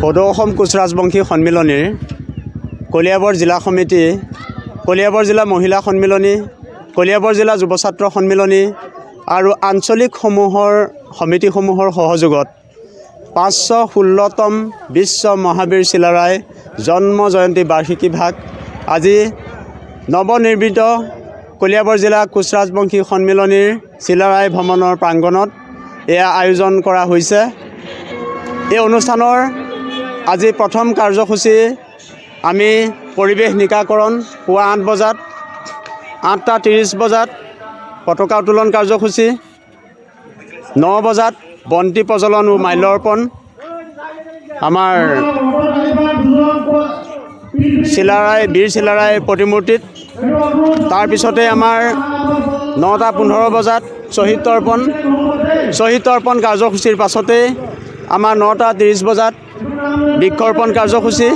সদৌ অসম কোচ ৰাজবংশী সন্মিলনীৰ কলিয়াবৰ জিলা সমিতি, কলিয়াবৰ জিলা মহিলা সন্মিলনী, কলিয়াবৰ জিলা যুৱ ছাত্ৰ সন্মিলনী আৰু আঞ্চলিক সমিতিসমূহৰ সহযোগত 516তম বিশ্ব মহাবীৰ চিলাৰায় জন্ম জয়ন্তী বাৰ্ষিকী ভাগ আজি নৱনিৰ্মিত কলিয়াবৰ জিলা কোচ ৰাজবংশী সন্মিলনীৰ চিলাৰায় ভ্ৰমণৰ প্ৰাংগণত এয়া আয়োজন কৰা হৈছে। এই অনুষ্ঠানৰ আজি প্ৰথম কাৰ্যসূচী আমি পৰিৱেশ নিকাকৰণ পুৱা 8 বজাত, 8:30 বজাত পতাকা উত্তোলন কাৰ্যসূচী, 9 বজাত বন্তি প্ৰজ্বলন ও মাল্যাৰ্পণ, আমাৰ বীৰ চিলাৰায় প্ৰতিমূৰ্তিত। তাৰপিছতে আমাৰ 9:15 বজাত শ্বহীদ তৰ্পণ কাৰ্যসূচীৰ পাছতে আমাৰ 9:30 বজাত বৃক্ষৰ্পণ কাৰ্যসূচী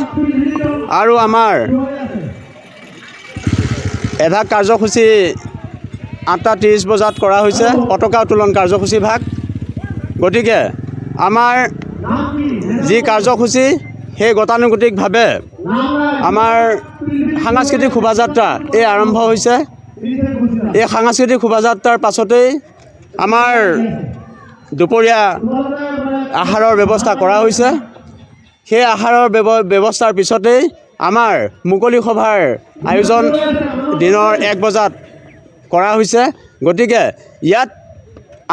আৰু আমাৰ এভাগ কাৰ্যসূচী 8:30 বজাত কৰা হৈছে পতাকা উত্তোলন কাৰ্যসূচী ভাগ। গতিকে আমাৰ যি কাৰ্যসূচী সেই গতানুগতিকভাৱে আমাৰ সাংস্কৃতিক শোভাযাত্ৰা এই আৰম্ভ হৈছে। এই সাংস্কৃতিক শোভাযাত্ৰাৰ পাছতেই আমাৰ দুপৰীয়া আহাৰৰ ব্যৱস্থা কৰা হৈছে। সেই আহাৰৰ ব্যৱস্থাৰ পিছতেই আমাৰ মুকলি সভাৰ আয়োজন দিনৰ 1 বজাত কৰা হৈছে। গতিকে ইয়াত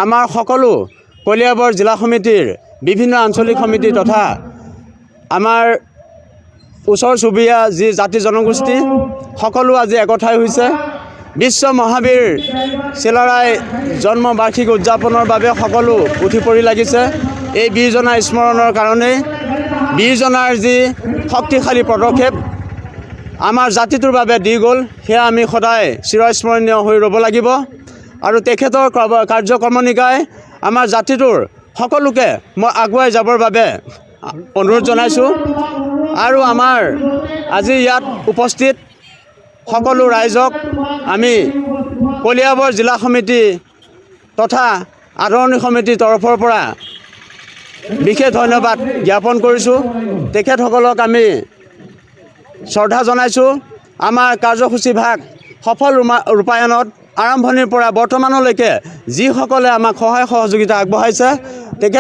আমাৰ সকলো কলিয়াবৰ জিলা সমিতিৰ বিভিন্ন আঞ্চলিক সমিতি তথা আমাৰ ওচৰ চুবুৰীয়া যি জাতি জনগোষ্ঠী সকলো আজি একঠাই হৈছে। বিশ্ব মহাবীৰ চিলাৰায় জন্ম বাৰ্ষিকী উদযাপনৰ বাবে সকলো উঠি পৰি লাগিছে। এই বীৰজনাৰ স্মৰণৰ কাৰণেই বীৰজনাৰ যি শক্তিশালী পদক্ষেপ আমাৰ জাতিটোৰ বাবে দি গ'ল, সেয়া আমি সদায় চিৰস্মৰণীয় হৈ ৰ'ব লাগিব। আৰু তেখেতৰ কাৰ্যক্ৰমণিকাই আমাৰ জাতিটোৰ সকলোকে মই আগুৱাই যাবৰ বাবে অনুৰোধ জনাইছোঁ। আৰু আমাৰ আজি ইয়াত উপস্থিত সকলো ৰাইজক আমি কলিয়াবৰ জিলা সমিতি তথা আদৰণি সমিতিৰ তৰফৰ পৰা বিশেষ ধন্যবাদ জ্ঞাপন কৰিছোঁ। তেখেতসকলক আমি শ্ৰদ্ধা জনাইছোঁ। আমাৰ কাৰ্যসূচী ভাগ সফল ৰূপায়ণত আৰম্ভণিৰ পৰা বৰ্তমানলৈকে যিসকলে আমাক সহায় সহযোগিতা আগবঢ়াইছে তেখেত